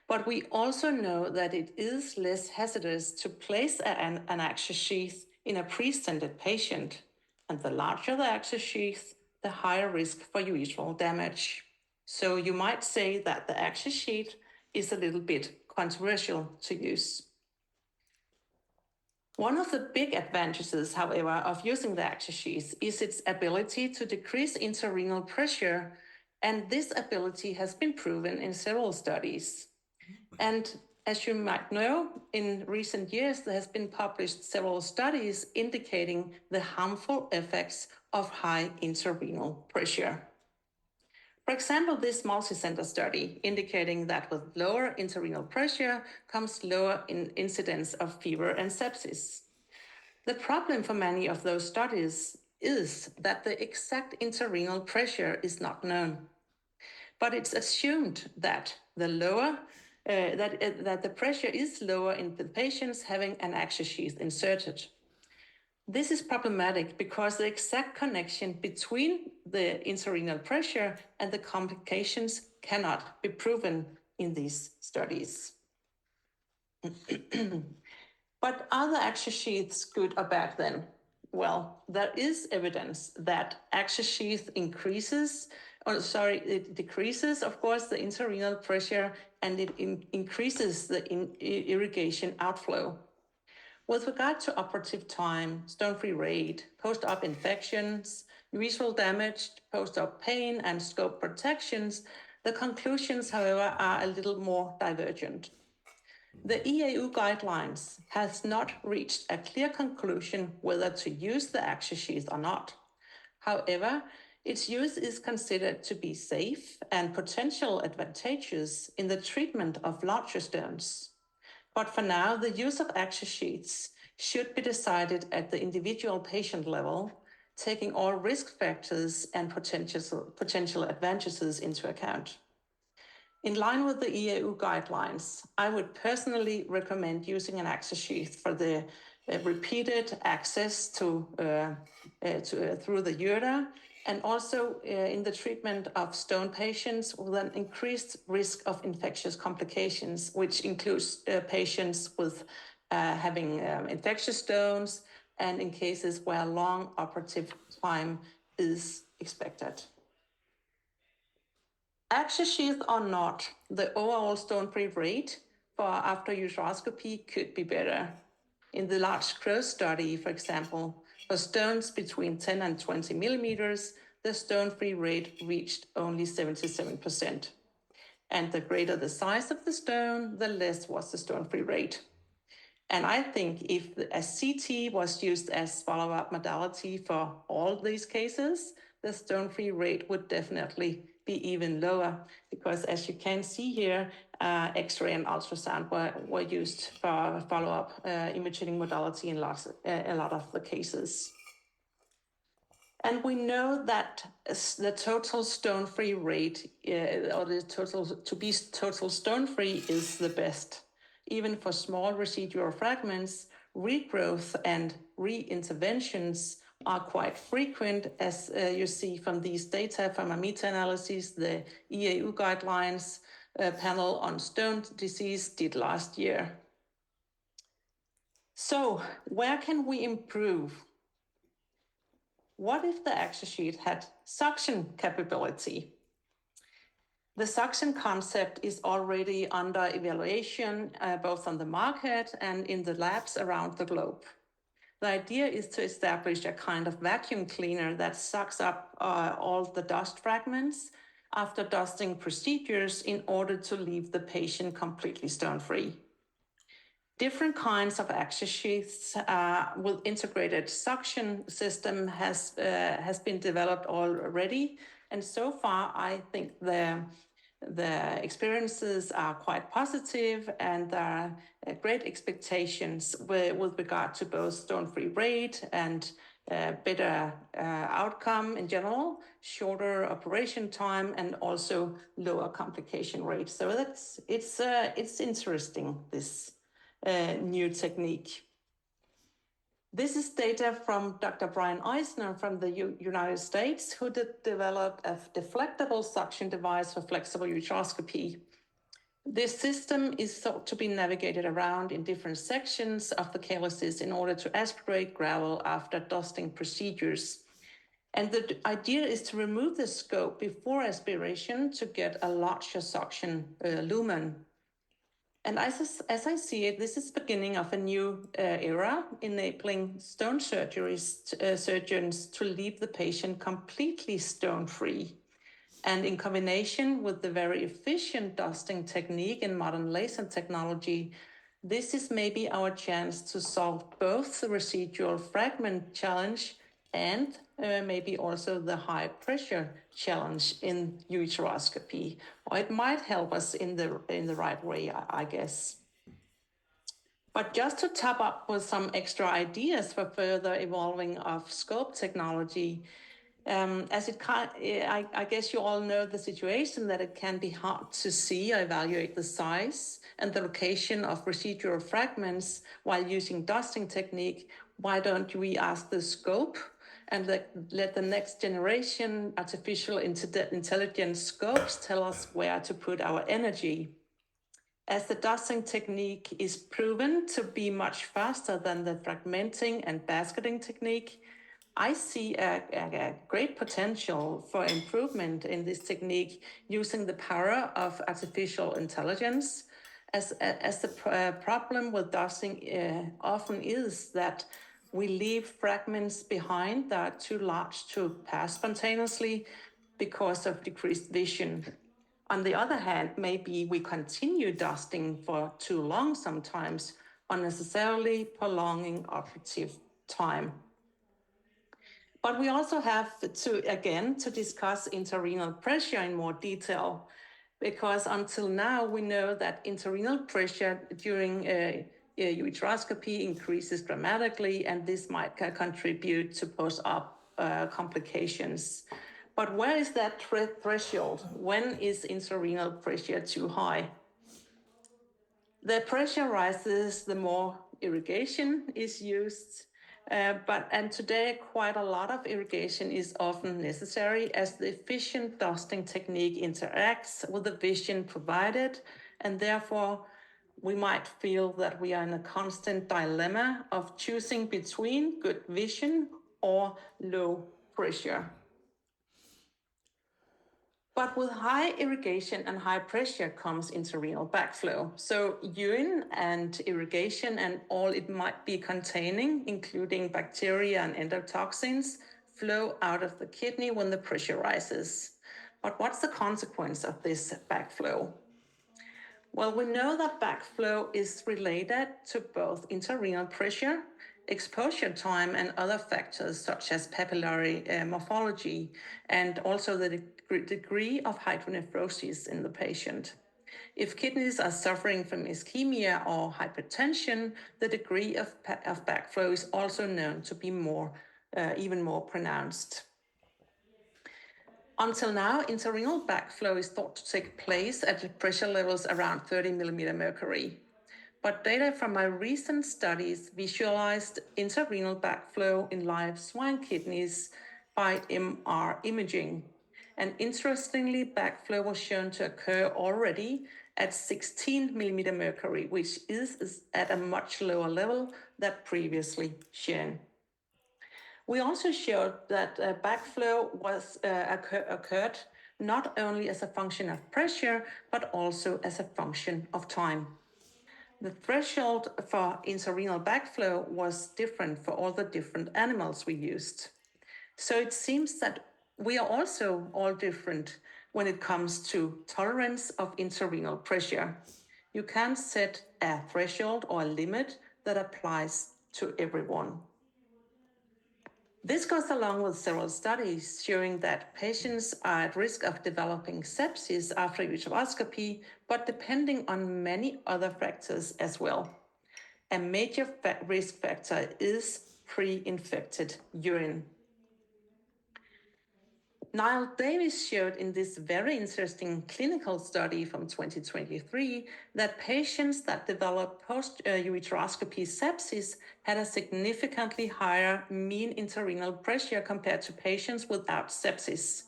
But we also know that it is less hazardous to place an access sheath in a pre-stented patient. And the larger the access sheath, the higher risk for urethral damage. So you might say that the access sheath is a little bit controversial to use. One of the big advantages, however, of using the access sheath is its ability to decrease intrarenal pressure, and this ability has been proven in several studies. And as you might know, in recent years, there has been published several studies indicating the harmful effects of high intrarenal pressure. For example, this multi-center study indicating that with lower intrarenal pressure comes lower incidence of fever and sepsis. The problem for many of those studies is that the exact intrarenal pressure is not known, but it's assumed that the pressure is lower in the patients having an access sheath inserted. This is problematic because the exact connection between the intrarenal pressure and the complications cannot be proven in these studies. But are the access sheaths good or bad then? Well, there is evidence that access sheath decreases, of course, the intrarenal pressure, and it increases the irrigation outflow. With regard to operative time, stone-free rate, post-op infections, urethral damage, post-op pain, and scope protections, the conclusions, however, are a little more divergent. The EAU guidelines has not reached a clear conclusion whether to use the access sheath or not. However, its use is considered to be safe and potentially advantageous in the treatment of larger stones. But for now, the use of access sheaths should be decided at the individual patient level, taking all risk factors and potential advantages into account. In line with the EAU guidelines, I would personally recommend using an access sheath for the repeated access through the ureter, and also in the treatment of stone patients with an increased risk of infectious complications, which includes patients with having infectious stones and in cases where long operative time is expected. Access sheath or not, the overall stone-free rate for after uteroscopy could be better. In the large CROW study, for example, for stones between 10 and 20 millimeters, the stone-free rate reached only 77%. And the greater the size of the stone, the less was the stone-free rate. And I think if a CT was used as follow-up modality for all these cases, the stone-free rate would definitely be even lower, because as you can see here, X-ray and ultrasound were used for follow-up imaging modality in a lot of the cases. And we know that the total stone-free rate, or the total stone-free is the best. Even for small residual fragments, regrowth and reinterventions are quite frequent, as you see from these data from a meta-analysis the EAU guidelines panel on stone disease did last year. So where can we improve? What if the AxoSheet had suction capability? The suction concept is already under evaluation, both on the market and in the labs around the globe. The idea is to establish a kind of vacuum cleaner that sucks up all the dust fragments after dusting procedures in order to leave the patient completely stone-free. Different kinds of AxoSheets with integrated suction system has been developed already, and so far I think the experiences are quite positive, and there are great expectations with regard to both stone-free rate and better outcome in general, shorter operation time, and also lower complication rate. So it's interesting, this new technique. This is data from Dr. Brian Eisner from the United States, who developed a deflectable suction device for flexible ureteroscopy. This system is thought to be navigated around in different sections of the calyces in order to aspirate gravel after dusting procedures. And the idea is to remove the scope before aspiration to get a larger suction lumen. And as I see it, this is the beginning of a new era, enabling stone surgeons to leave the patient completely stone-free. And in combination with the very efficient dusting technique in modern laser technology, this is maybe our chance to solve both the residual fragment challenge and maybe also the high pressure challenge in ureteroscopy. Or it might help us in the right way, I guess. But just to top up with some extra ideas for further evolving of scope technology, I guess you all know the situation that it can be hard to see or evaluate the size and the location of residual fragments while using dusting technique. Why don't we ask the scope and let the next generation artificial intelligence scopes tell us where to put our energy? As the dusting technique is proven to be much faster than the fragmenting and basketing technique, I see a great potential for improvement in this technique using the power of artificial intelligence, as the problem with dusting often is that we leave fragments behind that are too large to pass spontaneously because of decreased vision. On the other hand, maybe we continue dusting for too long sometimes, unnecessarily prolonging operative time. But we also have to discuss intrarenal pressure in more detail, because until now we know that intrarenal pressure during ureteroscopy increases dramatically, and this might contribute to post-op complications. But where is that threshold? When is intrarenal pressure too high? The pressure rises the more irrigation is used, and today quite a lot of irrigation is often necessary, as the efficient dusting technique interacts with the vision provided, and therefore we might feel that we are in a constant dilemma of choosing between good vision or low pressure. But with high irrigation and high pressure comes intrarenal backflow. So urine and irrigation and all it might be containing, including bacteria and endotoxins, flow out of the kidney when the pressure rises. But what's the consequence of this backflow? Well, we know that backflow is related to both intrarenal pressure, exposure time, and other factors such as papillary morphology, and also the degree of hydronephrosis in the patient. If kidneys are suffering from ischemia or hypertension, the degree of backflow is also known to be even more pronounced. Until now, intrarenal backflow is thought to take place at pressure levels around 30 millimeter mercury. But data from my recent studies visualized intrarenal backflow in live swine kidneys by MR imaging. And interestingly, backflow was shown to occur already at 16 millimeter mercury, which is at a much lower level than previously shown. We also showed that backflow occurred not only as a function of pressure, but also as a function of time. The threshold for intrarenal backflow was different for all the different animals we used. So it seems that we are also all different when it comes to tolerance of intrarenal pressure. You can't set a threshold or a limit that applies to everyone. This goes along with several studies showing that patients are at risk of developing sepsis after ureteroscopy, but depending on many other factors as well. A major risk factor is pre-infected urine. Niall Davis showed in this very interesting clinical study from 2023 that patients that developed post-ureteroscopy sepsis had a significantly higher mean intrarenal pressure compared to patients without sepsis.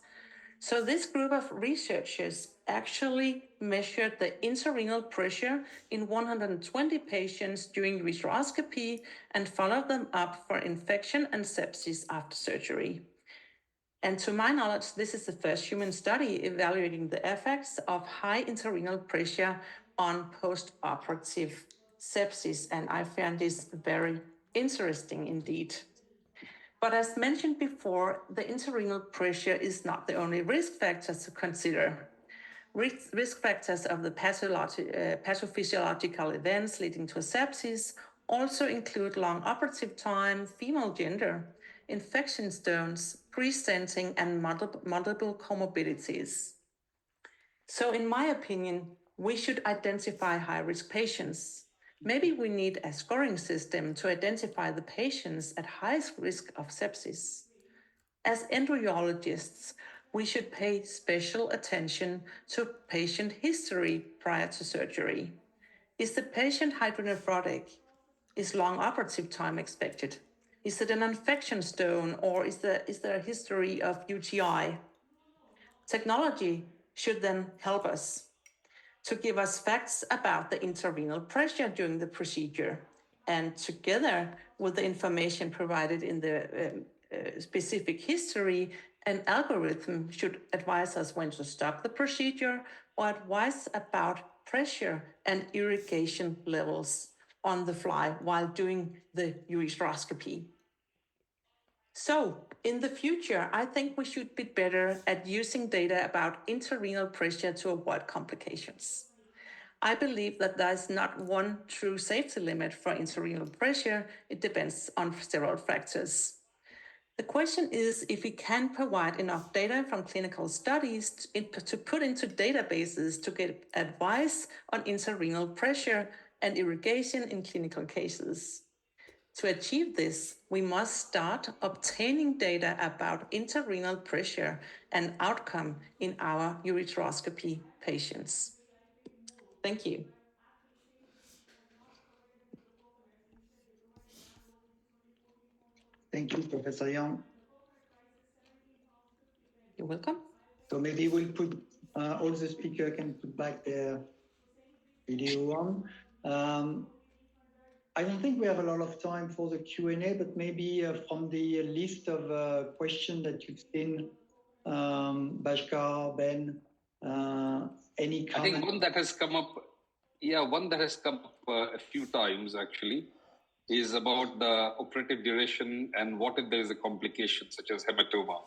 So this group of researchers actually measured the intrarenal pressure in 120 patients during ureteroscopy and followed them up for infection and sepsis after surgery. And to my knowledge, this is the first human study evaluating the effects of high intrarenal pressure on post-operative sepsis, and I found this very interesting indeed. But as mentioned before, the intrarenal pressure is not the only risk factor to consider. Risk factors of the pathophysiological events leading to sepsis also include long operative time, female gender, infection zones, presenting, and multiple comorbidities. So in my opinion, we should identify high-risk patients. Maybe we need a scoring system to identify the patients at highest risk of sepsis. As endourologists, we should pay special attention to patient history prior to surgery. Is the patient hydronephrotic? Is long operative time expected? Is it an infection stone, or is there a history of UTI? Technology should then help us to give us facts about the intrarenal pressure during the procedure. And together with the information provided in the specific history, an algorithm should advise us when to stop the procedure or advise about pressure and irrigation levels on the fly while doing the ureteroscopy. So, in the future, I think we should be better at using data about intrarenal pressure to avoid complications. I believe that there is not one true safety limit for intrarenal pressure. It depends on several factors. The question is if we can provide enough data from clinical studies to put into databases to get advice on intrarenal pressure and irrigation in clinical cases. To achieve this, we must start obtaining data about intrarenal pressure and outcome in our ureteroscopy patients. Thank you. Thank you, Professor Young. You're welcome. So maybe we'll put, all the speakers can put back their video on. I don't think we have a lot of time for the Q&A, but maybe from the list of questions that you've seen, Bhaskar, Ben, any comment? I think one that has come up, a few times actually, is about the operative duration and what if there is a complication such as hematoma.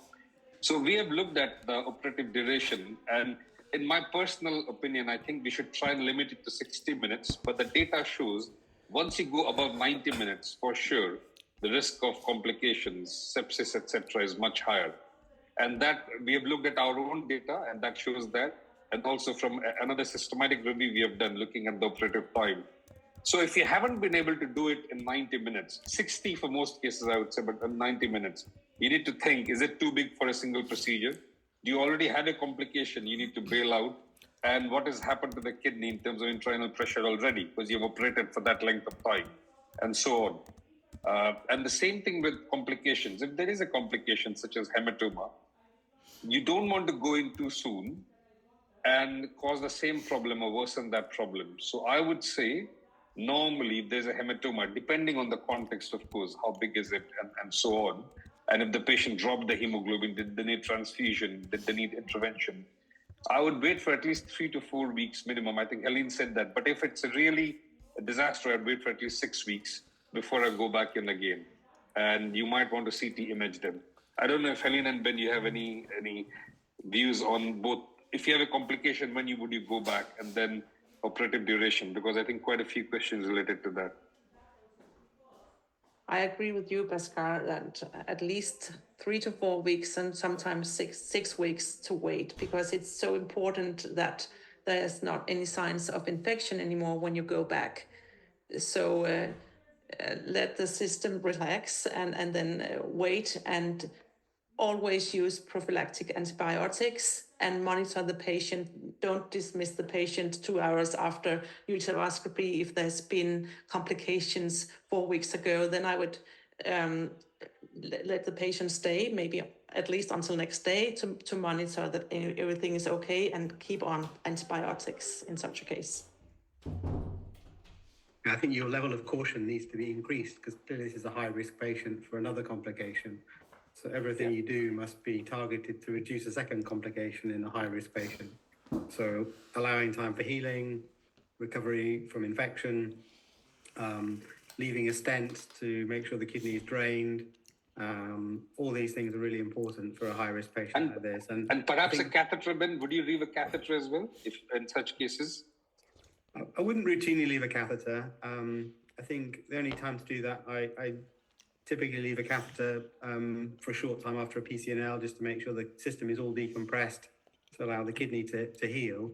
So we have looked at the operative duration, and in my personal opinion, I think we should try and limit it to 60 minutes, but the data shows once you go above 90 minutes, for sure, the risk of complications, sepsis, etc., is much higher. And that we have looked at our own data, and that shows that. And also from another systematic review we have done looking at the operative time. So if you haven't been able to do it in 90 minutes, 60 for most cases, I would say, but in 90 minutes, you need to think, is it too big for a single procedure? you already had a complication, you need to bail out, and what has happened to the kidney in terms of intrarenal pressure already, because you've operated for that length of time, and so on. And the same thing with complications. If there is a complication such as hematoma, you don't want to go in too soon and cause the same problem or worsen that problem. So I would say, normally, if there's a hematoma, depending on the context, of course, how big is it, and so on, and if the patient dropped the hemoglobin, did they need transfusion, did they need intervention, I would wait for at least 3 to 4 weeks minimum. I think Helene said that. But if it's really a disaster, I'd wait for at least 6 weeks before I go back in again. And you might want to CT image them. I don't know if Helene and Ben, you have any views on both. If you have a complication, when would you go back, and then operative duration? Because I think quite a few questions related to that. I agree with you, Bhaskar, that at least 3 to 4 weeks and sometimes six weeks to wait, because it's so important that there's not any signs of infection anymore when you go back. So let the system relax and then wait, and always use prophylactic antibiotics and monitor the patient. Don't dismiss the patient 2 hours after uteroscopy. If there's been complications 4 weeks ago, then I would let the patient stay, maybe at least until next day, to monitor that everything is okay, and keep on antibiotics in such a case. I think your level of caution needs to be increased, because clearly this is a high-risk patient for another complication. So everything you do must be targeted to reduce a second complication in a high-risk patient. So allowing time for healing, recovery from infection, leaving a stent to make sure the kidney is drained. All these things are really important for a high-risk patient like this. And perhaps a catheter, Ben, would you leave a catheter as well, if in such cases? I wouldn't routinely leave a catheter. I think the only time to do that, I typically leave a catheter for a short time after a PCNL, just to make sure the system is all decompressed to allow the kidney to heal,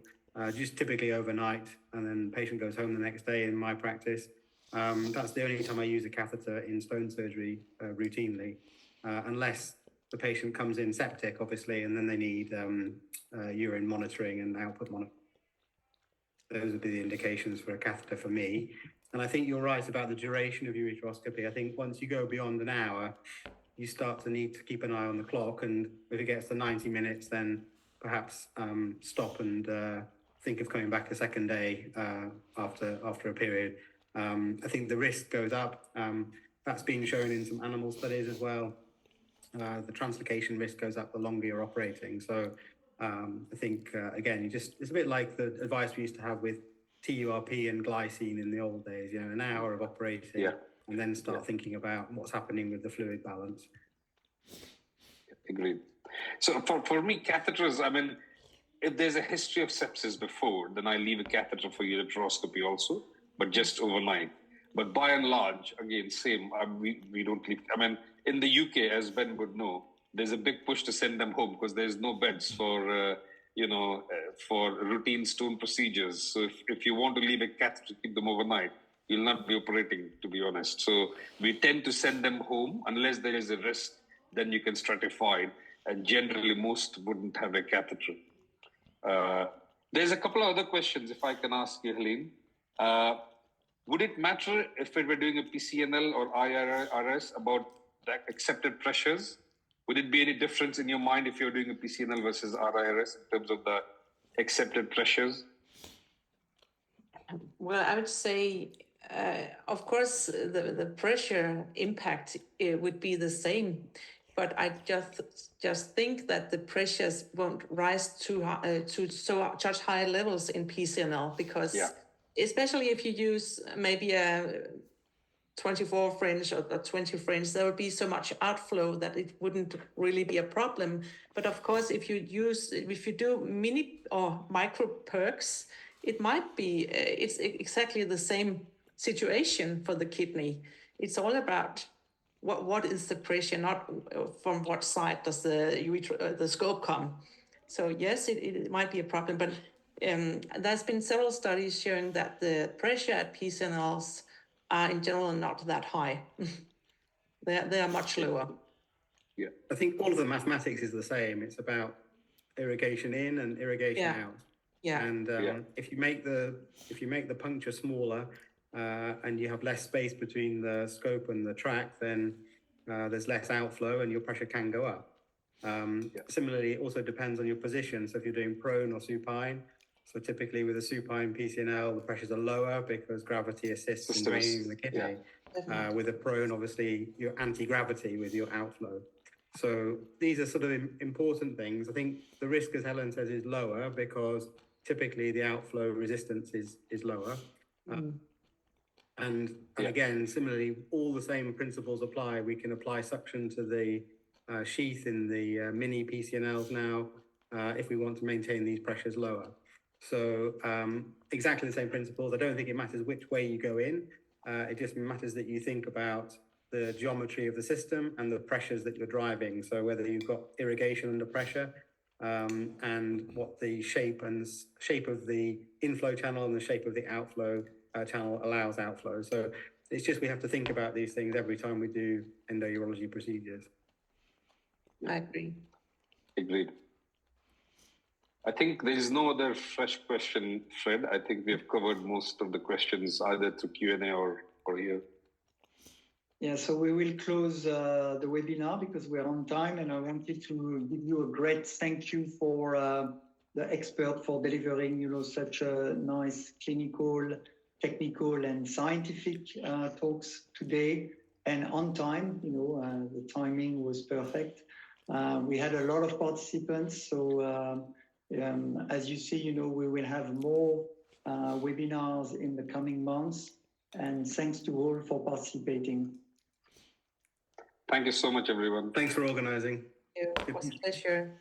just typically overnight, and then the patient goes home the next day in my practice. That's the only time I use a catheter in stone surgery routinely, unless the patient comes in septic, obviously, and then they need urine monitoring and output monitoring. Those would be the indications for a catheter for me. And I think you're right about the duration of ureteroscopy. I think once you go beyond an hour, you start to need to keep an eye on the clock. And if it gets to 90 minutes, then perhaps stop and think of coming back a second day after a period. I think the risk goes up. That's been shown in some animal studies as well. The translocation risk goes up the longer you're operating. So I think, again, it's a bit like the advice we used to have with TURP and glycine in the old days, an hour of operating, and then start thinking about what's happening with the fluid balance. Agreed. So for me, catheters, I mean, if there's a history of sepsis before, then I leave a catheter for ureteroscopy also, but just overnight. But by and large, again, same, we don't leave. I mean, in the UK, as Ben would know, there's a big push to send them home because there's no beds for routine stone procedures. So if you want to leave a catheter to keep them overnight, you'll not be operating, to be honest. So we tend to send them home unless there is a risk, then you can stratify. And generally, most wouldn't have a catheter. There's a couple of other questions, if I can ask you, Helene. Would it matter if we were doing a PCNL or IRS about the accepted pressures? Would it be any difference in your mind if you're doing a PCNL versus RIRS in terms of the accepted pressures? Well, I would say, of course, the pressure impact would be the same, but I just think that the pressures won't rise to such high levels in PCNL, because especially if you use maybe a 24 French or 20 French, there would be so much outflow that it wouldn't really be a problem. But of course, if you do mini or micro perks, it might be, it's exactly the same situation for the kidney. It's all about what is the pressure, not from what side does the scope come. So yes, it might be a problem, but there's been several studies showing that the pressure at PCNLs are in general not that high. They are much lower. Yeah, I think all of the mathematics is the same. It's about irrigation in and irrigation Yeah. out. Yeah. And if you make the puncture smaller and you have less space between the scope and the track, then there's less outflow and your pressure can go up. Similarly, it also depends on your position. So if you're doing prone or supine, so typically with a supine PCNL, the pressures are lower because gravity assists in draining the kidney. With a prone, obviously, you're anti-gravity with your outflow. So these are sort of important things. I think the risk, as Helen says, is lower because typically the outflow resistance is lower. And again, similarly, all the same principles apply. We can apply suction to the sheath in the mini PCNLs now if we want to maintain these pressures lower. So exactly the same principles. I don't think it matters which way you go in. It just matters that you think about the geometry of the system and the pressures that you're driving. So whether you've got irrigation under pressure and what the shape of the inflow channel and the shape of the outflow channel allows outflow. So it's just we have to think about these things every time we do endourology procedures. I agree. Agreed. I think there is no other fresh question, Fred. I think we have covered most of the questions either through Q&A or here. Yeah, so we will close the webinar because we're on time, and I wanted to give you a great thank you for the expert for delivering, such a nice clinical, technical, and scientific talks today, and on time. The timing was perfect. We had a lot of participants, so as you see, we will have more webinars in the coming months, and thanks to all for participating. Thank you so much, everyone. Thanks for organizing. It was a pleasure.